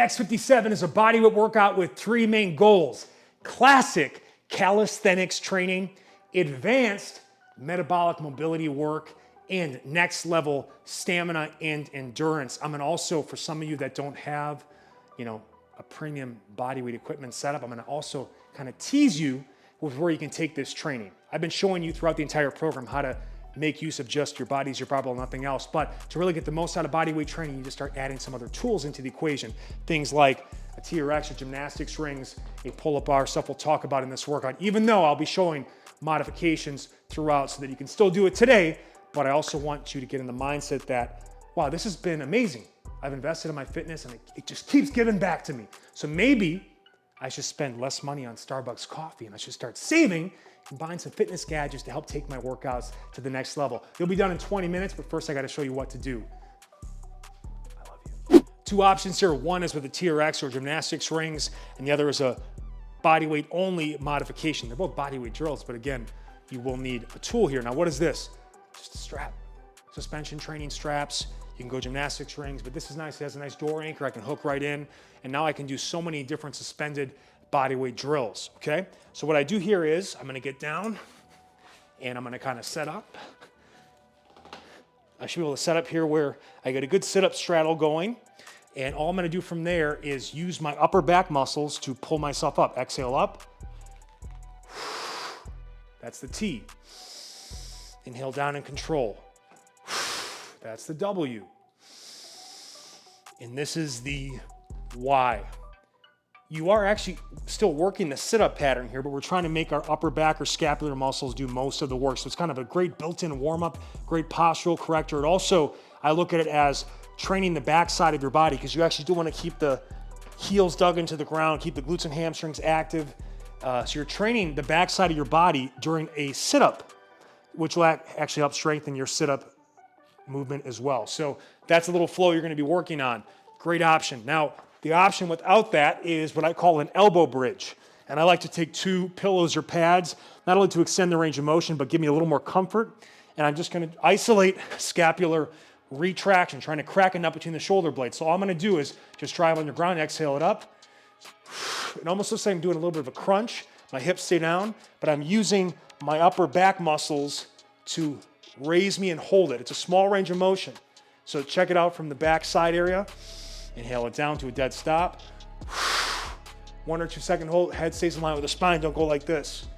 X57 is a bodyweight workout with three main goals: classic calisthenics training, advanced metabolic mobility work, and next level stamina and endurance. I'm gonna also, for some of you that don't have, a premium bodyweight equipment setup, I'm gonna also kind of tease you with where you can take this training. I've been showing you throughout the entire program how to make use of just your bodies, your barbell, nothing else. But to really get the most out of bodyweight training, you just start adding some other tools into the equation. Things like a TRX or gymnastics rings, a pull-up bar, stuff we'll talk about in this workout, even though I'll be showing modifications throughout so that you can still do it today. But I also want you to get in the mindset that, wow, this has been amazing. I've invested in my fitness and it just keeps giving back to me. So maybe I should spend less money on Starbucks coffee and I should start saving and buying some fitness gadgets to help take my workouts to the next level. You'll be done in 20 minutes, but first I gotta show you what to do. I love you. Two options here. One is with a TRX or gymnastics rings, and the other is a bodyweight only modification. They're both bodyweight drills, but again, you will need a tool here. Now, what is this? Just a strap. Suspension training straps. You can go gymnastics rings, but this is nice. It has a nice door anchor. I can hook right in, and now I can do so many different suspended bodyweight drills, okay? So what I do here is I'm gonna get down and I'm gonna kind of set up. I should be able to set up here where I get a good sit-up straddle going, and all I'm gonna do from there is use my upper back muscles to pull myself up. Exhale up. That's the T. Inhale down and control. That's the W. And this is the Y. You are actually still working the sit-up pattern here, but we're trying to make our upper back or scapular muscles do most of the work. So it's kind of a great built-in warm-up, great postural corrector. It also, I look at it as training the back side of your body, because you actually do want to keep the heels dug into the ground, keep the glutes and hamstrings active. So you're training the back side of your body during a sit-up, which will actually help strengthen your sit-up movement as well. So that's a little flow you're going to be working on. Great option. Now, the option without that is what I call an elbow bridge. And I like to take two pillows or pads, not only to extend the range of motion, but give me a little more comfort. And I'm just going to isolate scapular retraction, trying to crack a nut between the shoulder blades. So all I'm going to do is just drive on your ground, exhale it up. It almost looks like I'm doing a little bit of a crunch. My hips stay down, but I'm using my upper back muscles to raise me and hold it. It's a small range of motion. So check it out from the back side area. Inhale it down to a dead stop. 1 or 2 second hold, head stays in line with the spine, don't go like this.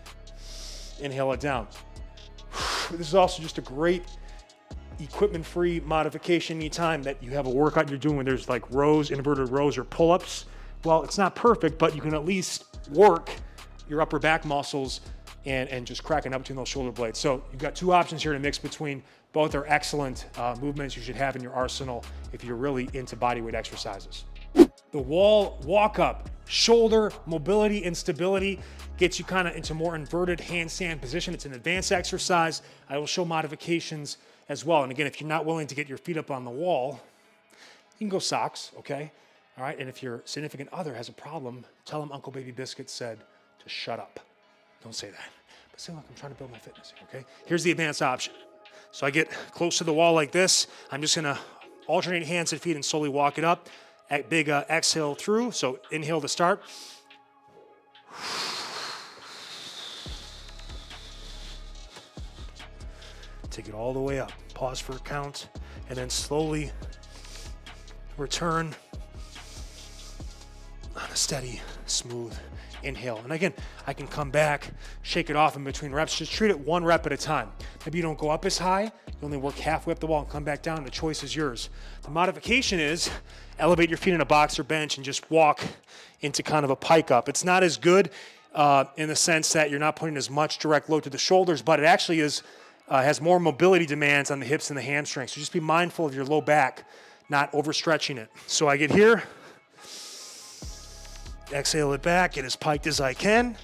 Inhale it down. This is also just a great equipment-free modification anytime that you have a workout you're doing when there's like rows, inverted rows, or pull-ups. Well, it's not perfect, but you can at least work your upper back muscles and just cracking up between those shoulder blades. So you've got two options here to mix between. Both are excellent movements you should have in your arsenal if you're really into bodyweight exercises. The wall walk-up, shoulder mobility and stability, gets you kind of into more inverted handstand position. It's an advanced exercise. I will show modifications as well. And again, if you're not willing to get your feet up on the wall, you can go socks, okay? All right, and if your significant other has a problem, tell them Uncle Baby Biscuit said to shut up. Don't say that. But say, look, I'm trying to build my fitness here, okay? Here's the advanced option. So I get close to the wall like this. I'm just gonna alternate hands and feet and slowly walk it up. Big exhale through. So inhale to start. Take it all the way up. Pause for a count, and then slowly return on a steady, smooth inhale. And again, I can come back, shake it off in between reps. Just treat it 1 rep at a time. Maybe you don't go up as high. You only work halfway up the wall and come back down. The choice is yours. The modification is elevate your feet in a box or bench and just walk into kind of a pike up. It's not as good in the sense that you're not putting as much direct load to the shoulders, but it actually is has more mobility demands on the hips and the hamstrings. So just be mindful of your low back, not overstretching it. So I get here, exhale it back, get as piked as I can,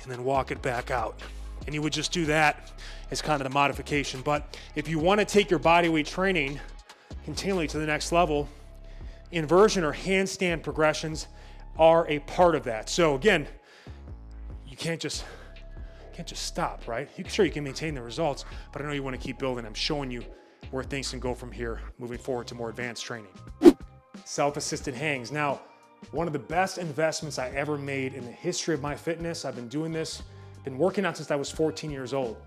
and then walk it back out. And you would just do that as kind of the modification. But if you want to take your bodyweight training continually to the next level, inversion or handstand progressions are a part of that. So again, you can't just stop, right? Sure, you can maintain the results, but I know you want to keep building. I'm showing you where things can go from here, moving forward to more advanced training. self-assisted hangs. Now, one of the best investments I ever made in the history of my fitness. I've been doing this, been working out since I was 14 years old.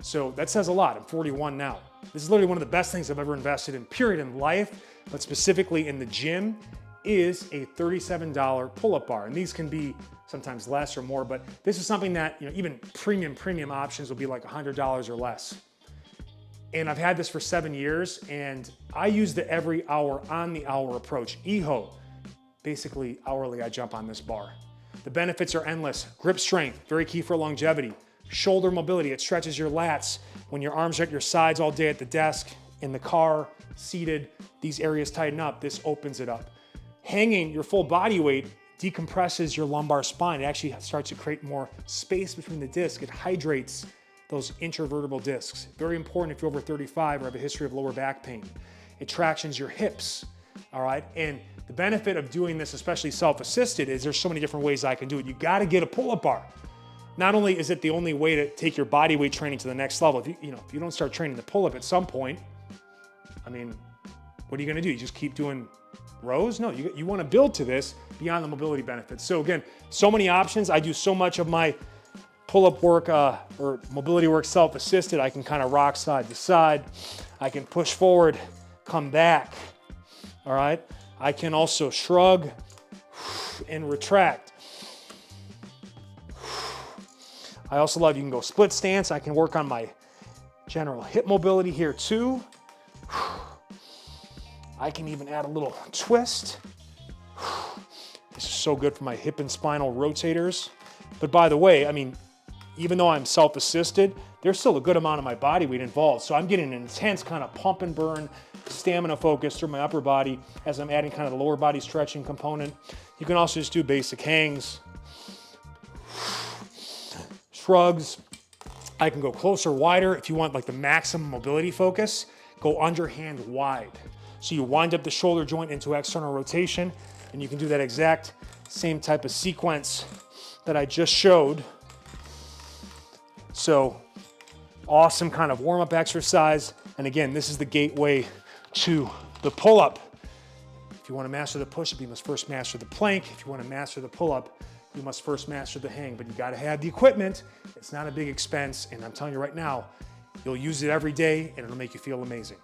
So that says a lot. I'm 41 now. This is literally one of the best things I've ever invested in, period, in life, but specifically in the gym, is a $37 pull-up bar. And these can be sometimes less or more, but this is something that, even premium options will be like $100 or less. And I've had this for 7 years, and I use the every hour on the hour approach. EHO, basically hourly I jump on this bar. The benefits are endless. Grip strength, very key for longevity. Shoulder mobility, it stretches your lats. When your arms are at your sides all day at the desk, in the car, seated, these areas tighten up, this opens it up. Hanging your full body weight decompresses your lumbar spine. It actually starts to create more space between the discs. It hydrates those intervertebral discs. Very important if you're over 35 or have a history of lower back pain. It tractions your hips, all right? And the benefit of doing this, especially self-assisted, is there's so many different ways I can do it. You gotta get a pull-up bar. Not only is it the only way to take your body weight training to the next level, if you don't start training the pull-up at some point, what are you gonna do? You just keep doing rows? No, you wanna build to this beyond the mobility benefits. So again, so many options. I do so much of my pull-up work or mobility work self-assisted. I can kind of rock side to side. I can push forward, come back, all right? I can also shrug and retract. I also love, you can go split stance. I can work on my general hip mobility here too. I can even add a little twist. This is so good for my hip and spinal rotators. But by the way, even though I'm self-assisted, there's still a good amount of my body weight involved. So I'm getting an intense kind of pump and burn, stamina focus through my upper body as I'm adding kind of the lower body stretching component. You can also just do basic hangs, shrugs. I can go closer, wider. If you want like the maximum mobility focus, go underhand wide. So you wind up the shoulder joint into external rotation, and you can do that exact same type of sequence that I just showed. So awesome kind of warm-up exercise. And again, this is the gateway to the pull-up. If you want to master the push-up, you must first master the plank. If you want to master the pull-up, you must first master the hang. But you got to have the equipment. It's not a big expense. And I'm telling you right now, you'll use it every day and it'll make you feel amazing.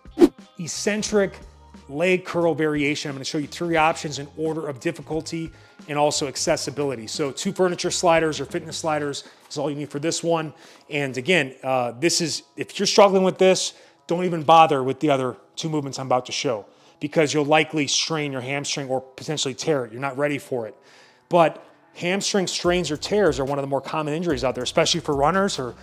Eccentric leg curl variation. I'm going to show you 3 options in order of difficulty and also accessibility. So 2 furniture sliders or fitness sliders is all you need for this one. And again, if you're struggling with this, don't even bother with the other 2 movements I'm about to show, because you'll likely strain your hamstring or potentially tear it. You're not ready for it. But hamstring strains or tears are one of the more common injuries out there, especially for runners or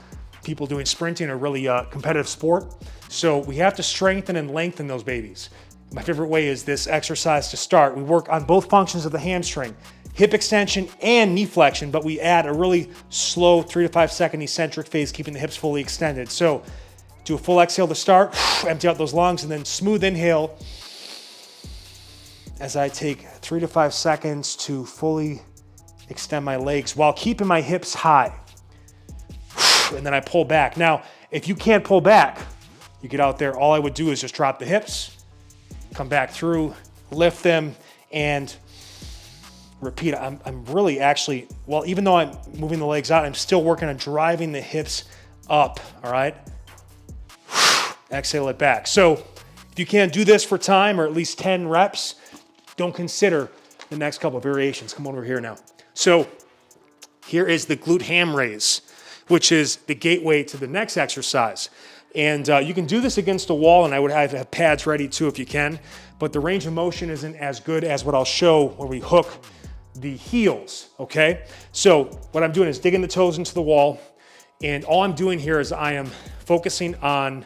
people doing sprinting or really competitive sport. So we have to strengthen and lengthen those babies. My favorite way is this exercise to start. We work on both functions of the hamstring, hip extension and knee flexion, but we add a really slow 3 to 5 second eccentric phase, keeping the hips fully extended. So do a full exhale to start, empty out those lungs, and then smooth inhale as I take 3 to 5 seconds to fully extend my legs while keeping my hips high. And then I pull back. Now, if you can't pull back, you get out there, all I would do is just drop the hips, come back through, lift them, and repeat. I'm really actually, well, even though I'm moving the legs out, I'm still working on driving the hips up, all right? Exhale it back. So if you can't do this for time, or at least 10 reps, don't consider the next couple of variations. Come over here now. So here is the glute ham raise, which is the gateway to the next exercise. And you can do this against a wall, and I would have pads ready too if you can, but the range of motion isn't as good as what I'll show when we hook the heels, okay? So what I'm doing is digging the toes into the wall, and all I'm doing here is I am focusing on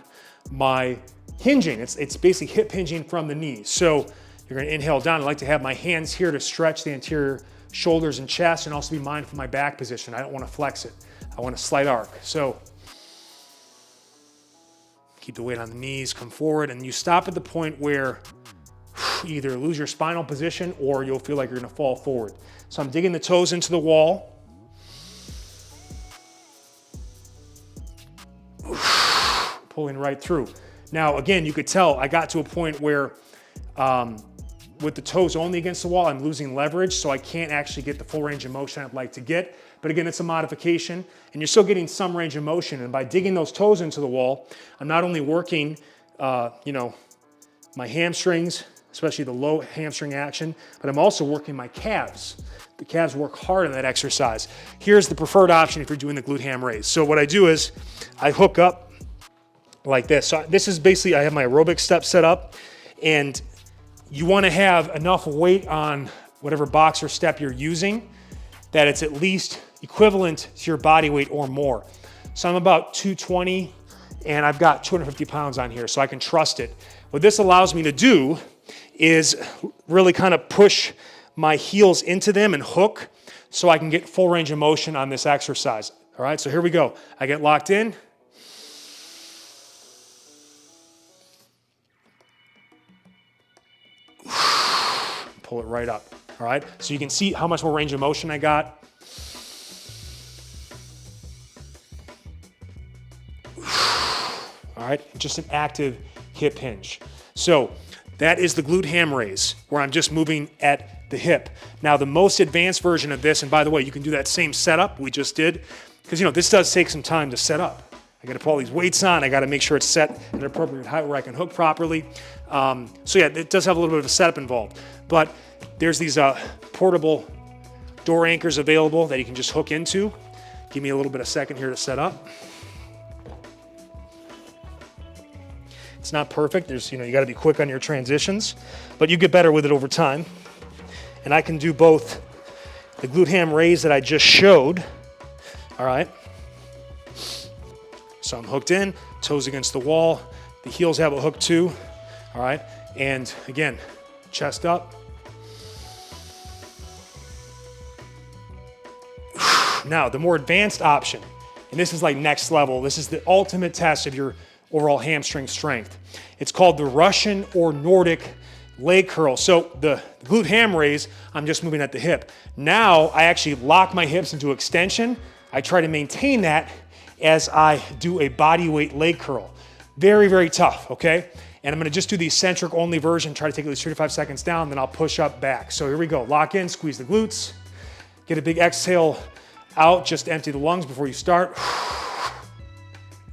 my hinging. It's basically hip hinging from the knees. So you're gonna inhale down. I like to have my hands here to stretch the anterior shoulders and chest, and also be mindful of my back position. I don't wanna flex it. I want a slight arc. So keep the weight on the knees, come forward, and you stop at the point where you either lose your spinal position or you'll feel like you're gonna fall forward. So I'm digging the toes into the wall. Pulling right through. Now, again, you could tell I got to a point where with the toes only against the wall, I'm losing leverage, so I can't actually get the full range of motion I'd like to get. But again, it's a modification, and you're still getting some range of motion. And by digging those toes into the wall, I'm not only working, you know, my hamstrings, especially the low hamstring action, but I'm also working my calves. The calves work hard in that exercise. Here's the preferred option if you're doing the glute ham raise. So what I do is I hook up like this. So this is basically, I have my aerobic step set up, and you want to have enough weight on whatever box or step you're using that it's at least equivalent to your body weight or more. So I'm about 220 and I've got 250 pounds on here, so I can trust it. What this allows me to do is really kind of push my heels into them and hook so I can get full range of motion on this exercise. All right, so here we go. I get locked in. Pull it right up. All right, so you can see how much more range of motion I got. All right, just an active hip hinge. So that is the glute ham raise, where I'm just moving at the hip. Now the most advanced version of this, and by the way, you can do that same setup we just did, because you know, this does take some time to set up. I gotta put all these weights on, I gotta make sure it's set at an appropriate height where I can hook properly. So yeah, it does have a little bit of a setup involved, but there's these portable door anchors available that you can just hook into. Give me a little bit of second here to set up. It's not perfect. There's, you know, you got to be quick on your transitions, but you get better with it over time. And I can do both the glute ham raise that I just showed. All right. So I'm hooked in, toes against the wall. The heels have a hook too. All right. And again, chest up. Now, the more advanced option, and this is like next level. This is the ultimate test of your overall hamstring strength. It's called the Russian or Nordic leg curl. So the glute ham raise, I'm just moving at the hip. Now I actually lock my hips into extension. I try to maintain that as I do a body weight leg curl. Very, very tough, okay? And I'm gonna just do the eccentric only version, try to take at least 3 to 5 seconds down, then I'll push up back. So here we go, lock in, squeeze the glutes, get a big exhale out, just empty the lungs before you start.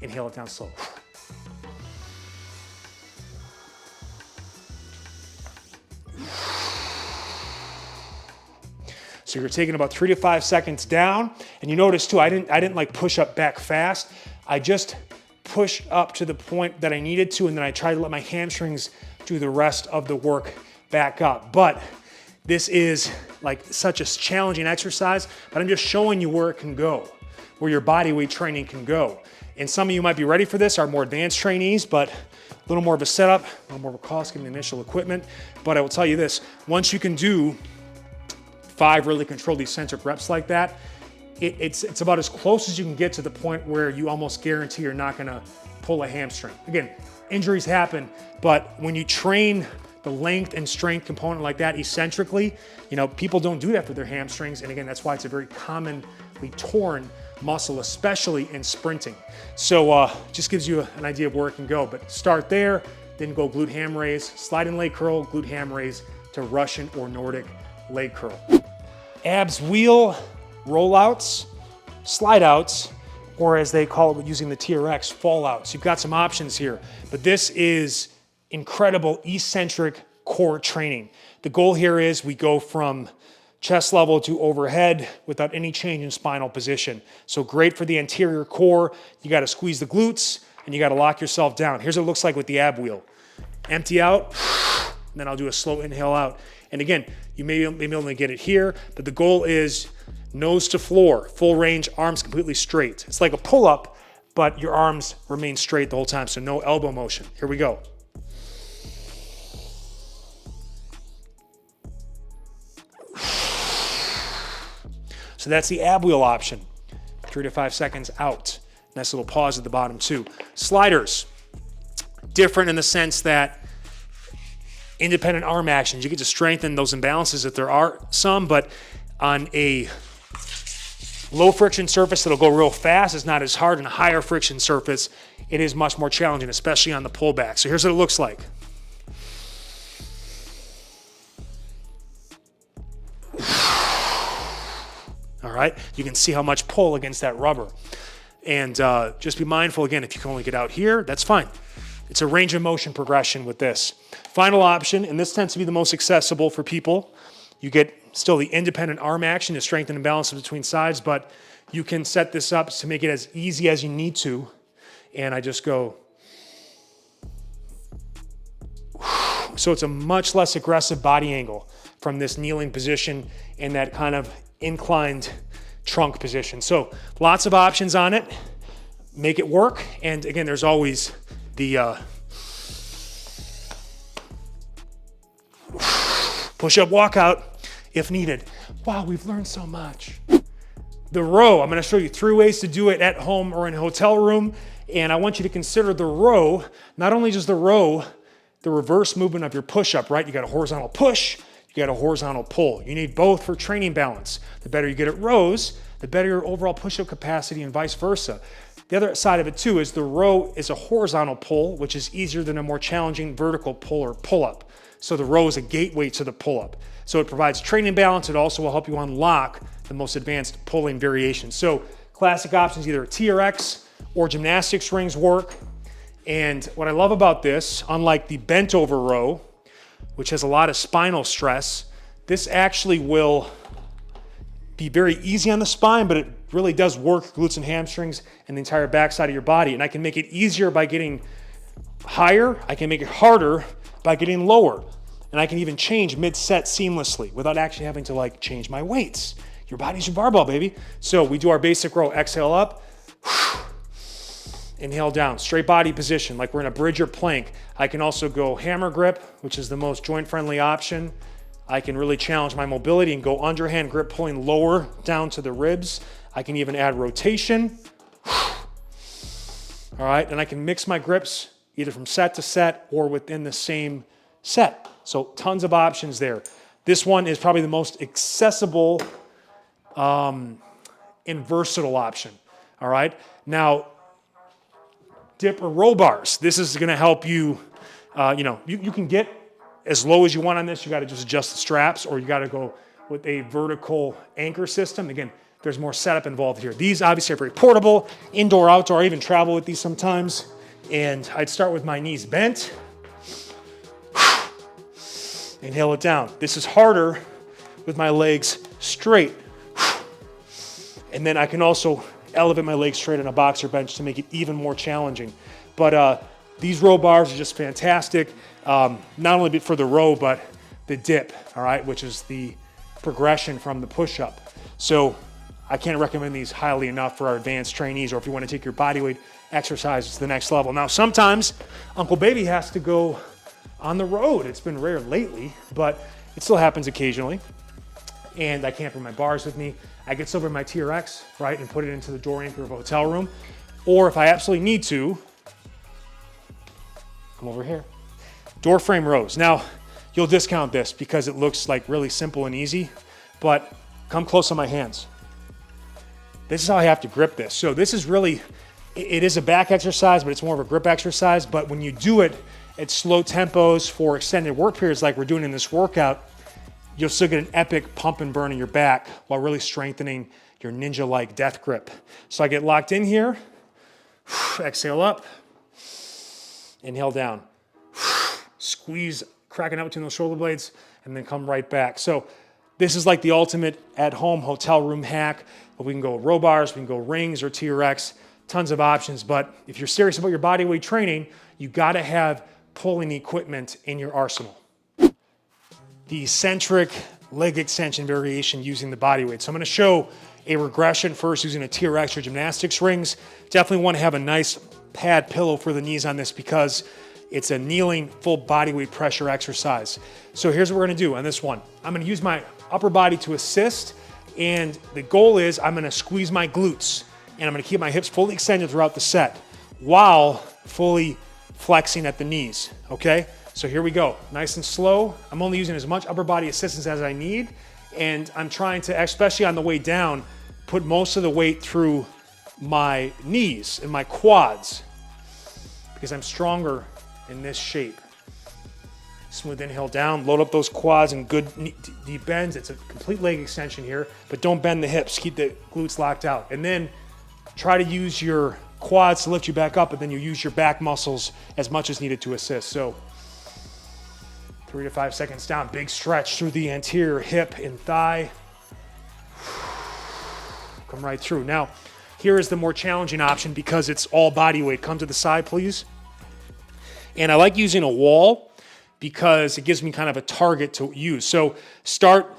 Inhale it down slow. So you're taking about 3 to 5 seconds down. And you notice too, I didn't like push up back fast. I just pushed up to the point that I needed to, and then I tried to let my hamstrings do the rest of the work back up. But this is like such a challenging exercise, but I'm just showing you where it can go, where your body weight training can go. And some of you might be ready for this, are more advanced trainees, but a little more of a setup, a little more of a cost given the initial equipment. But I will tell you this, once you can do 5 really controlled eccentric reps like that, it's about as close as you can get to the point where you almost guarantee you're not gonna pull a hamstring. Again, injuries happen, but when you train the length and strength component like that eccentrically, you know, people don't do that for their hamstrings. And again, that's why it's a very commonly torn muscle, especially in sprinting. So just gives you an idea of where it can go. But start there, then go glute ham raise, slide and leg curl, glute ham raise to Russian or Nordic leg curl. Abs wheel, rollouts, slide outs, or as they call it using the TRX, fall outs. You've got some options here, but this is incredible eccentric core training. The goal here is we go from chest level to overhead without any change in spinal position. So great for the anterior core. You got to squeeze the glutes and you got to lock yourself down. Here's what it looks like with the ab wheel. Empty out, and then I'll do a slow inhale out. And again, you may be able to get it here, but the goal is nose to floor, full range, arms completely straight. It's like a pull-up, but your arms remain straight the whole time, so no elbow motion. Here we go. So that's the ab wheel option. 3 to 5 seconds out. Nice little pause at the bottom too. Sliders, different in the sense that independent arm actions, you get to strengthen those imbalances if there are some, but on a low friction surface that'll go real fast, it's not as hard. On a higher friction surface, it is much more challenging, especially on the pullback. So here's what it looks like. all right? You can see how much pull against that rubber. And just be mindful, again, if you can only get out here, that's fine. It's a range of motion progression with this. Final option, and this tends to be the most accessible for people. You get still the independent arm action to strengthen and balance between sides, but you can set this up to make it as easy as you need to. And I just go. So it's a much less aggressive body angle from this kneeling position and that kind of inclined trunk position. So lots of options on it. Make it work. And again, there's always the push-up walkout if needed. Wow, we've learned so much. The row, I'm gonna show you 3 ways to do it at home or in a hotel room. And I want you to consider the row, not only just the row, the reverse movement of your push-up, right? You got a horizontal push, you got a horizontal pull. You need both for training balance. The better you get at rows, the better your overall push-up capacity and vice versa. The other side of it too is the row is a horizontal pull, which is easier than a more challenging vertical pull or pull-up. So the row is a gateway to the pull-up. So it provides training balance. It also will help you unlock the most advanced pulling variations. So classic options, either TRX or gymnastics rings work. And what I love about this, unlike the bent over row, which has a lot of spinal stress, this actually will be very easy on the spine, but it really does work glutes and hamstrings and the entire backside of your body. And I can make it easier by getting higher. I can make it harder by getting lower. And I can even change mid-set seamlessly without actually having to like change my weights. Your body's your barbell, baby. So we do our basic row, exhale up, inhale down, straight body position, like we're in a bridge or plank. I can also go hammer grip, which is the most joint-friendly option. I can really challenge my mobility and go underhand grip, pulling lower down to the ribs. I can even add rotation. All right, and I can mix my grips either from set to set or within the same set. So tons of options there. This one is probably the most accessible and versatile option. All right, now dip or row bars. This is going to help you. You can get as low as you want on this. You got to just adjust the straps, or you got to go with a vertical anchor system. Again, there's more setup involved here. These obviously are very portable, indoor, outdoor. I even travel with these sometimes. And I'd start with my knees bent. Inhale it down. This is harder with my legs straight. And then I can also elevate my legs straight on a boxer bench to make it even more challenging. But these row bars are just fantastic, not only for the row, but the dip, all right, which is the progression from the push-up. So I can't recommend these highly enough for our advanced trainees, or if you want to take your bodyweight exercises to the next level. Now, sometimes Uncle Baby has to go on the road. It's been rare lately, but it still happens occasionally. And I can't bring my bars with me. I get silver my TRX, right, and put it into the door anchor of a hotel room. Or if I absolutely need to, come over here. Door frame rows. Now, you'll discount this because it looks like really simple and easy, but come close on my hands. This is how I have to grip this. So this is really, it is a back exercise, but it's more of a grip exercise. But when you do it at slow tempos for extended work periods like we're doing in this workout, you'll still get an epic pump and burn in your back while really strengthening your ninja-like death grip. So I get locked in here, exhale up, inhale down, squeeze, cracking out between those shoulder blades, and then come right back. So this is like the ultimate at-home hotel room hack. We can go row bars, we can go rings or TRX, tons of options. But if you're serious about your bodyweight training, you gotta have pulling equipment in your arsenal. The eccentric leg extension variation using the bodyweight. So I'm gonna show a regression first using a TRX or gymnastics rings. Definitely wanna have a nice pad pillow for the knees on this because it's a kneeling full bodyweight pressure exercise. So here's what we're gonna do on this one. I'm gonna use my upper body to assist, and the goal is I'm gonna squeeze my glutes and I'm gonna keep my hips fully extended throughout the set while fully flexing at the knees, okay? So here we go, nice and slow. I'm only using as much upper body assistance as I need, and I'm trying to, especially on the way down, put most of the weight through my knees and my quads because I'm stronger in this shape. Smooth inhale down, load up those quads and good deep bends. It's a complete leg extension here, but don't bend the hips. Keep the glutes locked out. And then try to use your quads to lift you back up, and then you use your back muscles as much as needed to assist. So 3 to 5 seconds down, big stretch through the anterior hip and thigh. Come right through. Now, here is the more challenging option because it's all body weight. Come to the side, please. And I like using a wall because it gives me kind of a target to use. So start,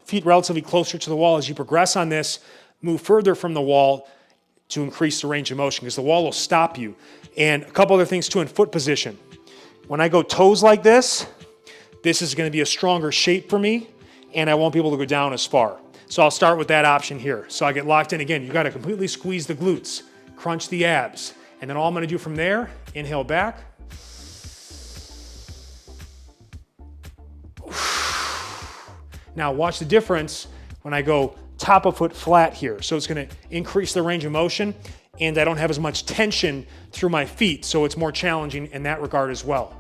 feet relatively closer to the wall. As you progress on this, move further from the wall to increase the range of motion because the wall will stop you. And a couple other things too in foot position. When I go toes like this is going to be a stronger shape for me and I won't be able to go down as far. So I'll start with that option here. So I get locked in again. You got to completely squeeze the glutes, crunch the abs. And then all I'm going to do from there, inhale back. Now watch the difference when I go top of foot flat here. So it's going to increase the range of motion and I don't have as much tension through my feet. So it's more challenging in that regard as well.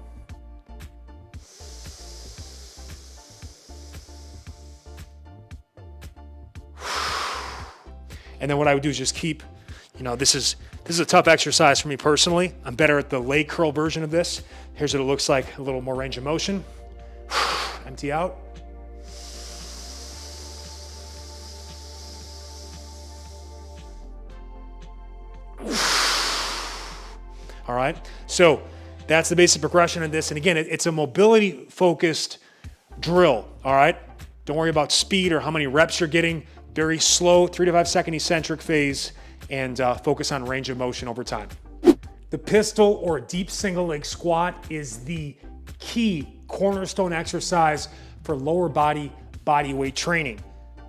And then what I would do is just keep, this is a tough exercise for me personally. I'm better at the leg curl version of this. Here's what it looks like, a little more range of motion. Empty out. All right, so that's the basic progression of this. And again, it's a mobility focused drill, all right? Don't worry about speed or how many reps you're getting. Very slow, 3 to 5 second eccentric phase and focus on range of motion over time. The pistol or deep single leg squat is the key cornerstone exercise for lower body weight training,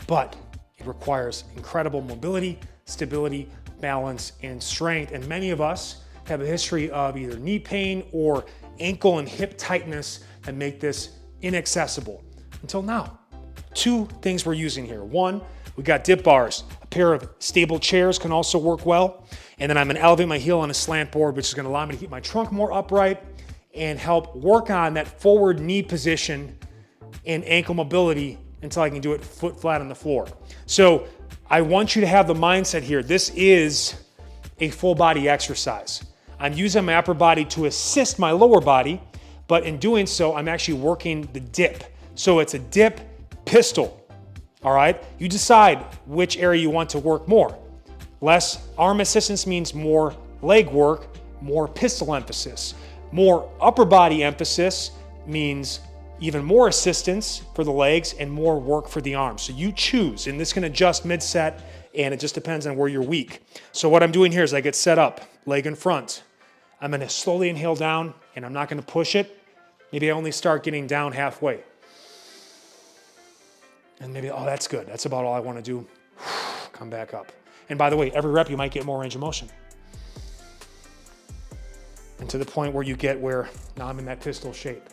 but it requires incredible mobility, stability, balance, and strength. And many of us have a history of either knee pain or ankle and hip tightness that make this inaccessible until now. 2 things we're using here. 1, we got dip bars. A pair of stable chairs can also work well. And then I'm gonna elevate my heel on a slant board, which is gonna allow me to keep my trunk more upright and help work on that forward knee position and ankle mobility until I can do it foot flat on the floor. So I want you to have the mindset here. This is a full body exercise. I'm using my upper body to assist my lower body, but in doing so, I'm actually working the dip. So it's a dip pistol, all right? You decide which area you want to work more. Less arm assistance means more leg work, more pistol emphasis. More upper body emphasis means even more assistance for the legs and more work for the arms. So you choose, and this can adjust mid-set, and it just depends on where you're weak. So what I'm doing here is I get set up, leg in front. I'm gonna slowly inhale down, and I'm not gonna push it. Maybe I only start getting down halfway. And maybe, oh, that's good. That's about all I wanna do. Come back up. And by the way, every rep you might get more range of motion. And to the point where you get where now I'm in that pistol shape.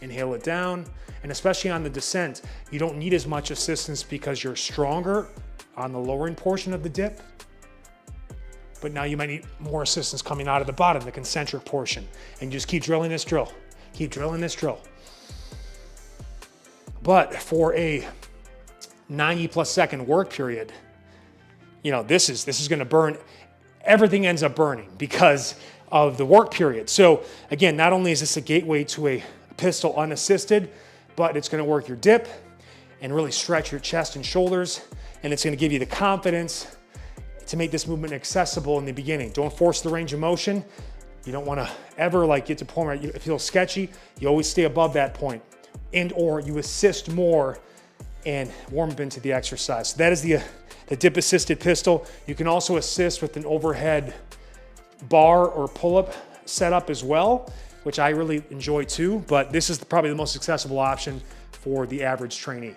Inhale it down. And especially on the descent, you don't need as much assistance because you're stronger on the lowering portion of the dip. But now you might need more assistance coming out of the bottom, the concentric portion. And you just keep drilling this drill. Keep drilling this drill. But for a 90+ second work period, this is gonna burn. Everything ends up burning because of the work period. So again, not only is this a gateway to a pistol unassisted, but it's gonna work your dip and really stretch your chest and shoulders. And it's gonna give you the confidence to make this movement accessible in the beginning. Don't force the range of motion. You don't wanna ever get to a point where it feels sketchy. You always stay above that point and or you assist more and warm up into the exercise. So that is the dip assisted pistol. You can also assist with an overhead bar or pull-up setup as well, which I really enjoy too, but this is probably the most accessible option for the average trainee.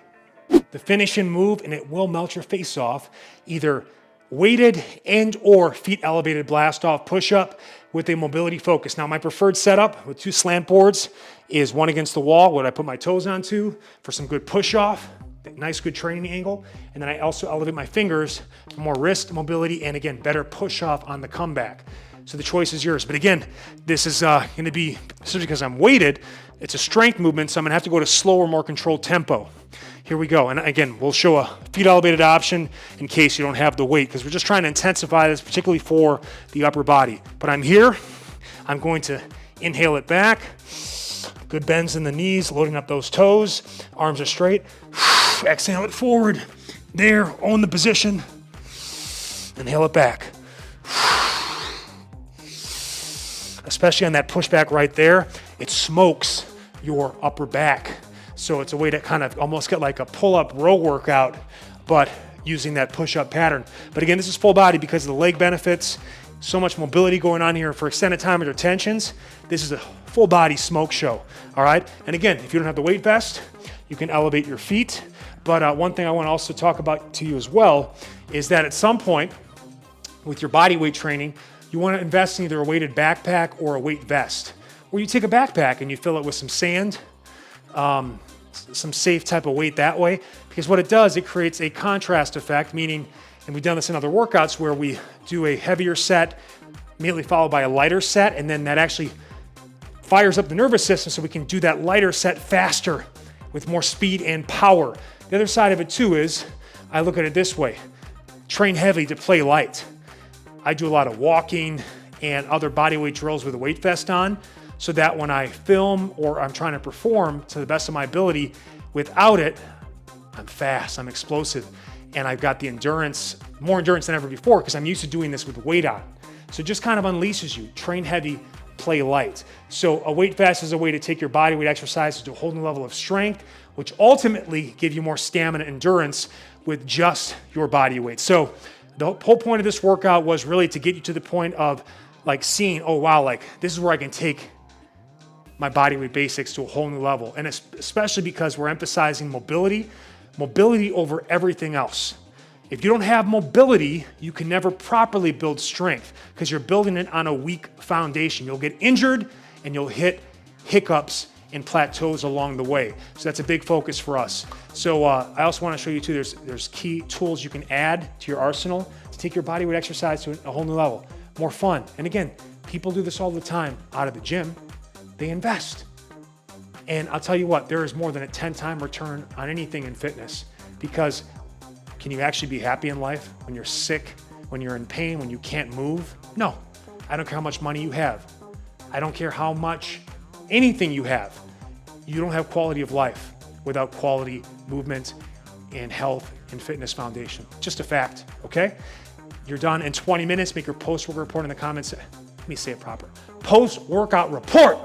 The finishing move, and it will melt your face off, either weighted and or feet elevated blast off push-up with a mobility focus. Now my preferred setup with 2 slant boards is one against the wall, what I put my toes onto for some good push-off, nice good training angle, and then I also elevate my fingers for more wrist mobility and again, better push-off on the comeback. So the choice is yours. But again, this is going to be, especially because I'm weighted, it's a strength movement, so I'm going to have to go to slower, more controlled tempo. Here we go. And again, we'll show a feet elevated option in case you don't have the weight, because we're just trying to intensify this, particularly for the upper body. But I'm here. I'm going to inhale it back. Good bends in the knees, loading up those toes. Arms are straight. Exhale it forward. There, own the position. Inhale it back. Especially on that pushback right there, it smokes your upper back. So it's a way to kind of almost get like a pull-up row workout, but using that push-up pattern. But again, this is full body because of the leg benefits. So much mobility going on here for extended time under tensions. This is a full body smoke show, all right? And again, if you don't have the weight vest, you can elevate your feet. But one thing I want to also talk about to you as well is that at some point with your body weight training, you want to invest in either a weighted backpack or a weight vest. Or you take a backpack and you fill it with some sand, some safe type of weight that way, because what it does, it creates a contrast effect, meaning, and we've done this in other workouts where we do a heavier set, immediately followed by a lighter set, and then that actually fires up the nervous system so we can do that lighter set faster with more speed and power. The other side of it too is, I look at it this way, train heavy to play light. I do a lot of walking and other bodyweight drills with a weight vest on, so that when I film or I'm trying to perform to the best of my ability, without it, I'm fast, I'm explosive, and I've got the endurance, more endurance than ever before, because I'm used to doing this with weight on. So it just kind of unleashes you. Train heavy, play light. So a weight vest is a way to take your bodyweight exercises to a whole new level of strength, which ultimately give you more stamina and endurance with just your body weight. So the whole point of this workout was really to get you to the point of like seeing, oh wow, like this is where I can take my bodyweight basics to a whole new level. And especially because we're emphasizing mobility over everything else. If you don't have mobility, you can never properly build strength because you're building it on a weak foundation. You'll get injured and you'll hit hiccups and plateaus along the way. So that's a big focus for us. So I also want to show you too, there's key tools you can add to your arsenal to take your bodyweight exercise to a whole new level. More fun. And again, people do this all the time out of the gym. They invest. And I'll tell you what, there is more than a 10-time return on anything in fitness, because can you actually be happy in life when you're sick, when you're in pain, when you can't move? No. I don't care how much money you have. I don't care how much anything you have. You don't have quality of life without quality movement and health and fitness foundation. Just a fact, okay? You're done in 20 minutes. Make your post-workout report in the comments. Let me say it proper. Post-workout report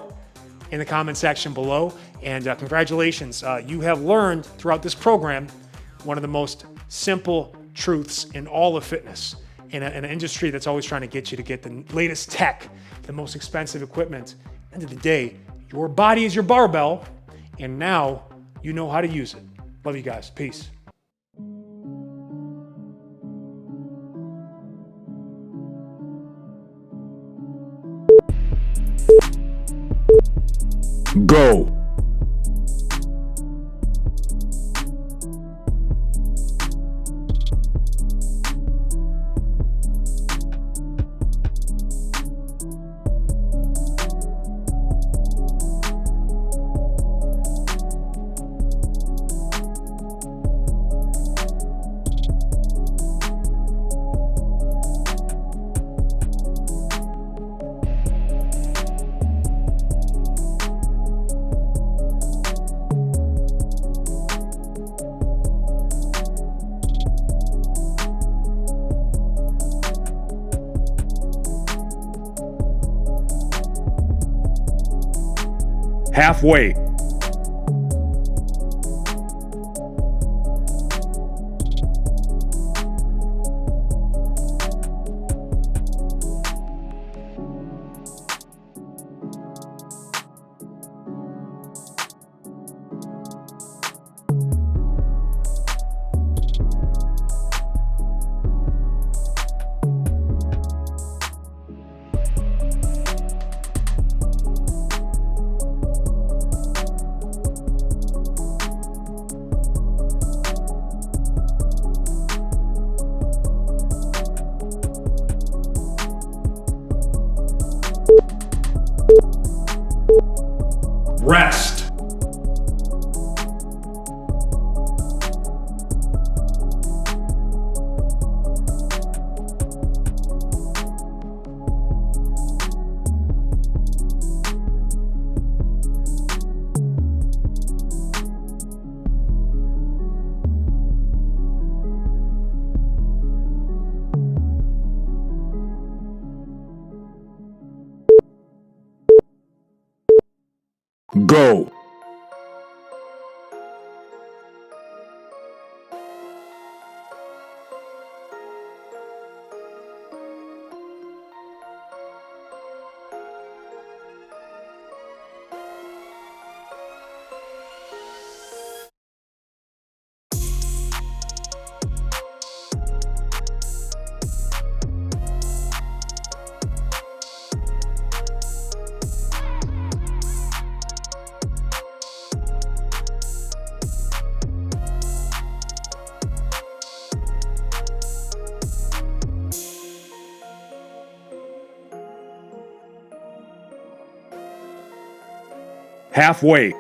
in the comment section below. And congratulations. You have learned throughout this program one of the most simple truths in all of fitness, in an industry that's always trying to get you to get the latest tech, the most expensive equipment. End of the day, your body is your barbell, and now you know how to use it. Love you guys. Peace. Go. Halfway. Rest. Go. Halfway.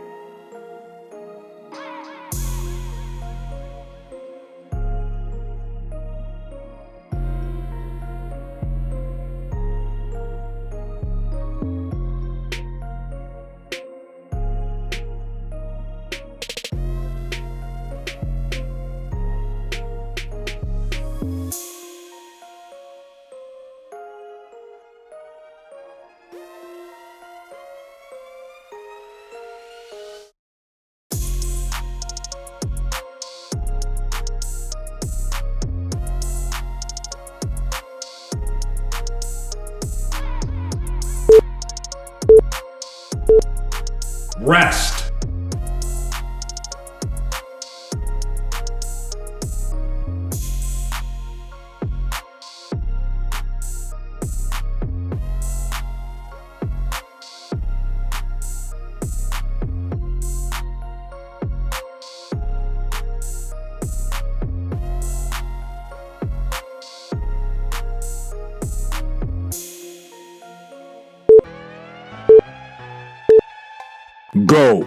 Rest. Go.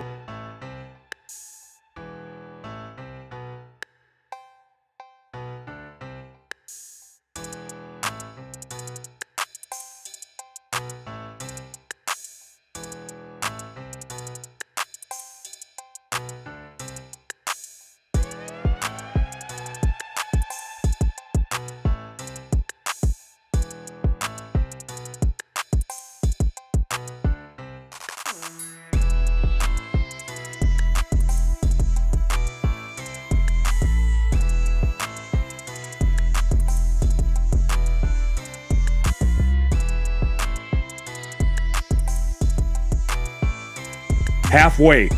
Halfway.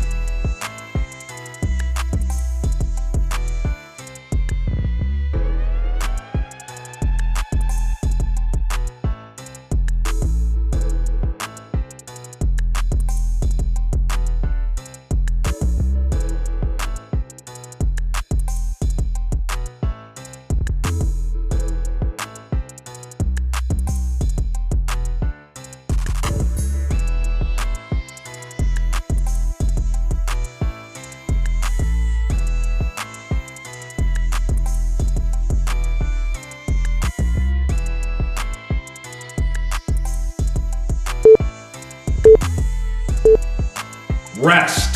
Rest.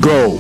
Go.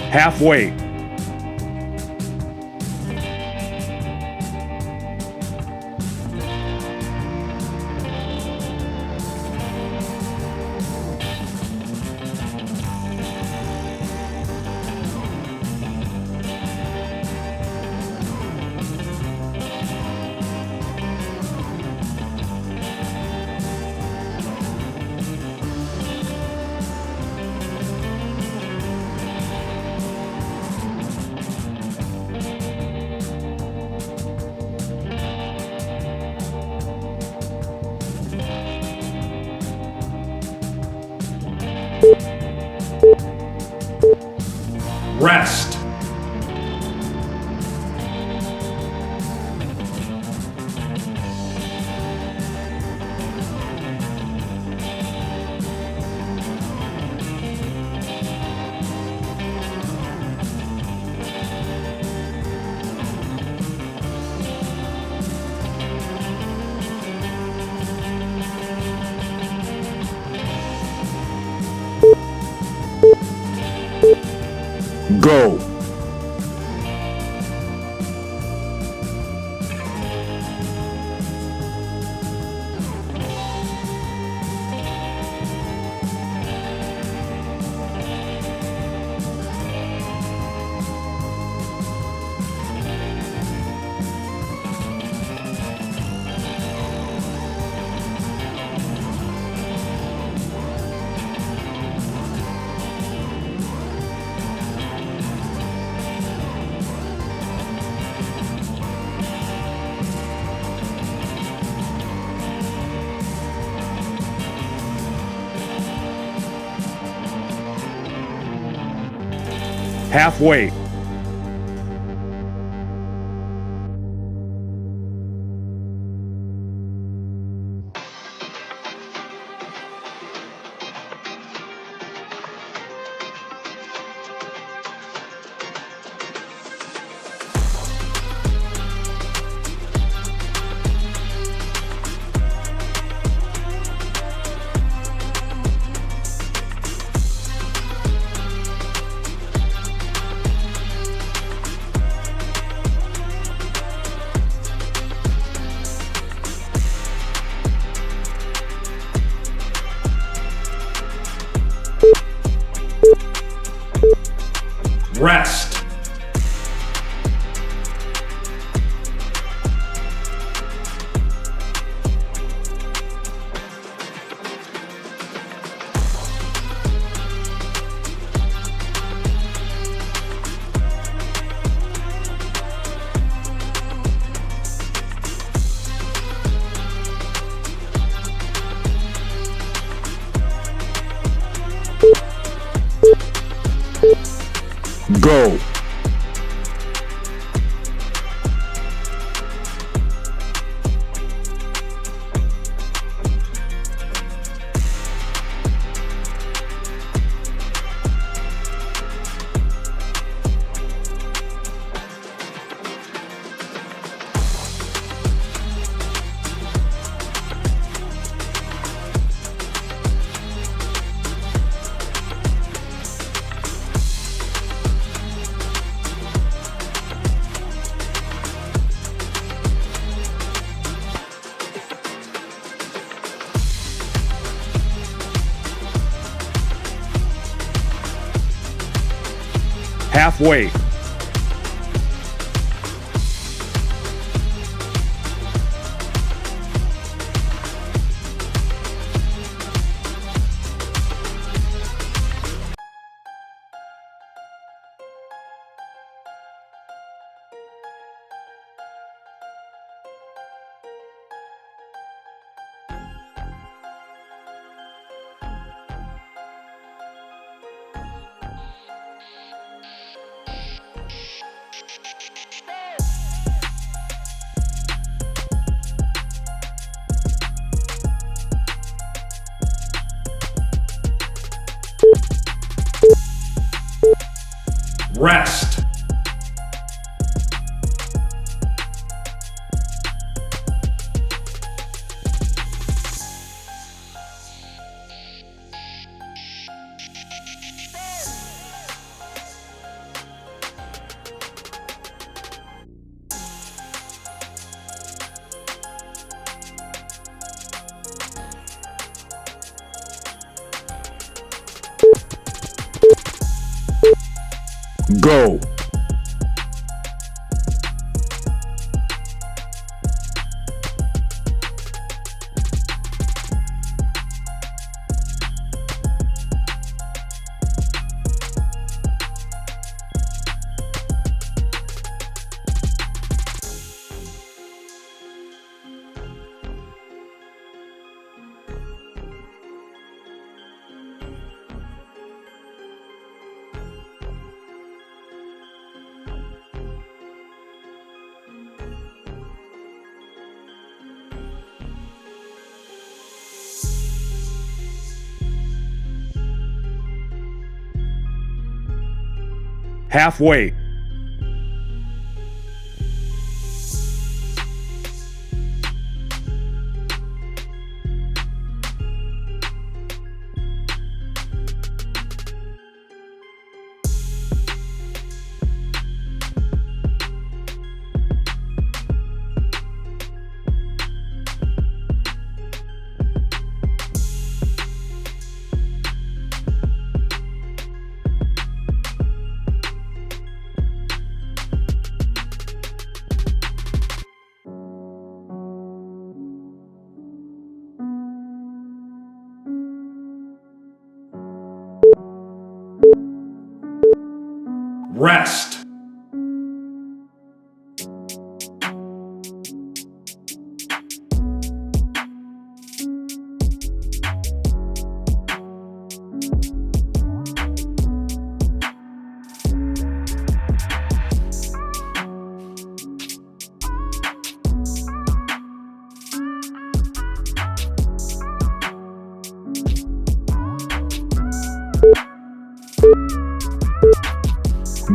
Halfway. Rest. Go. Halfway. Rest. Go. Halfway. Rest. Go. Halfway. Rest.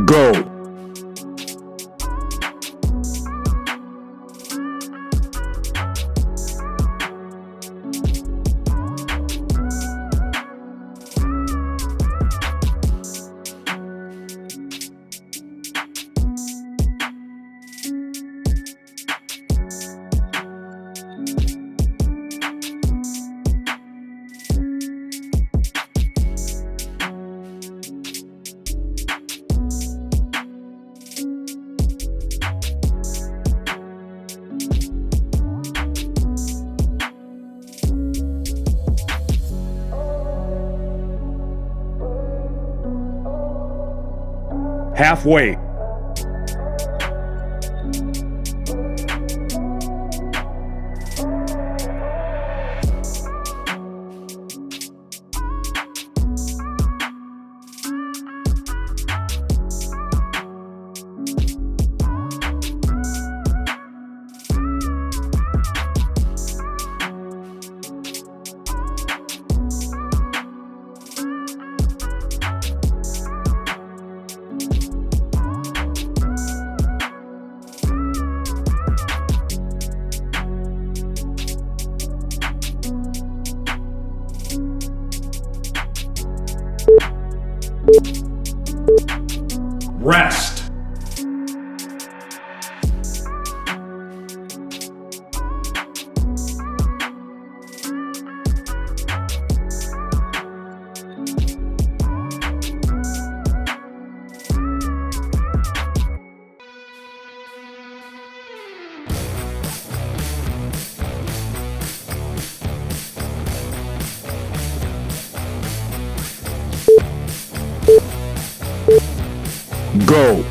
Go. Halfway. Rest. Go.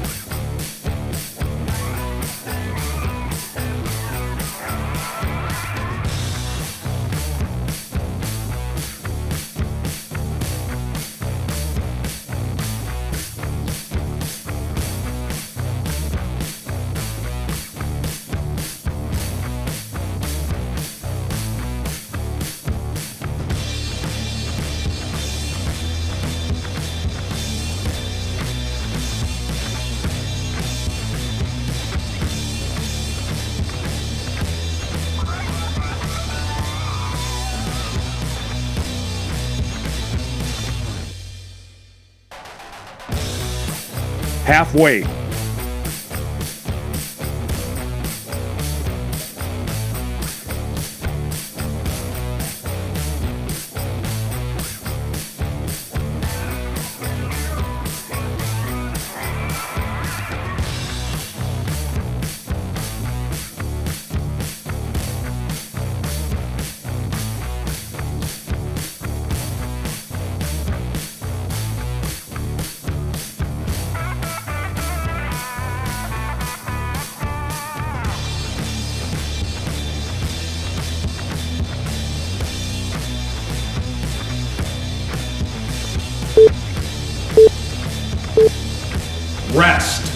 Halfway. Rest.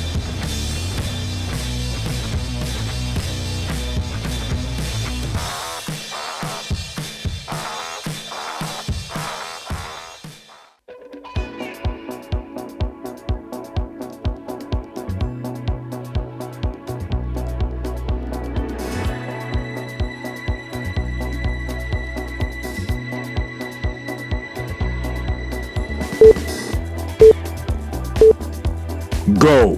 Go.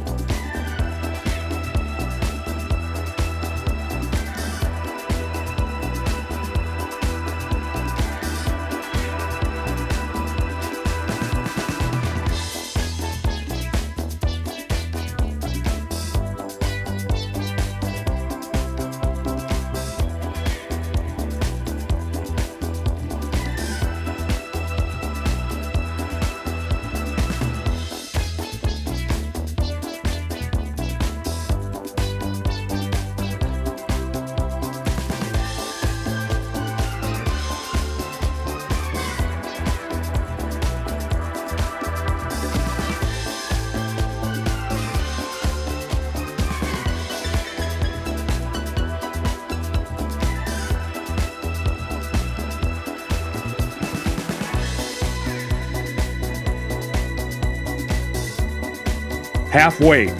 Halfway.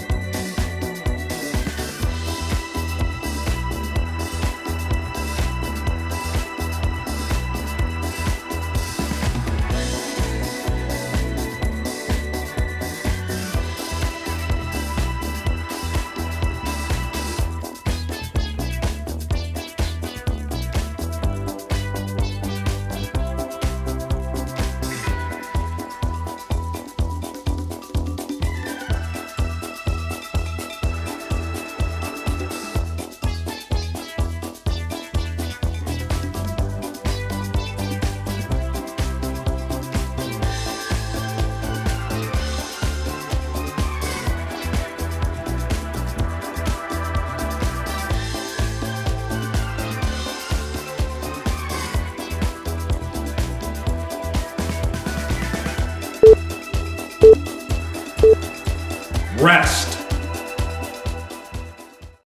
Rest.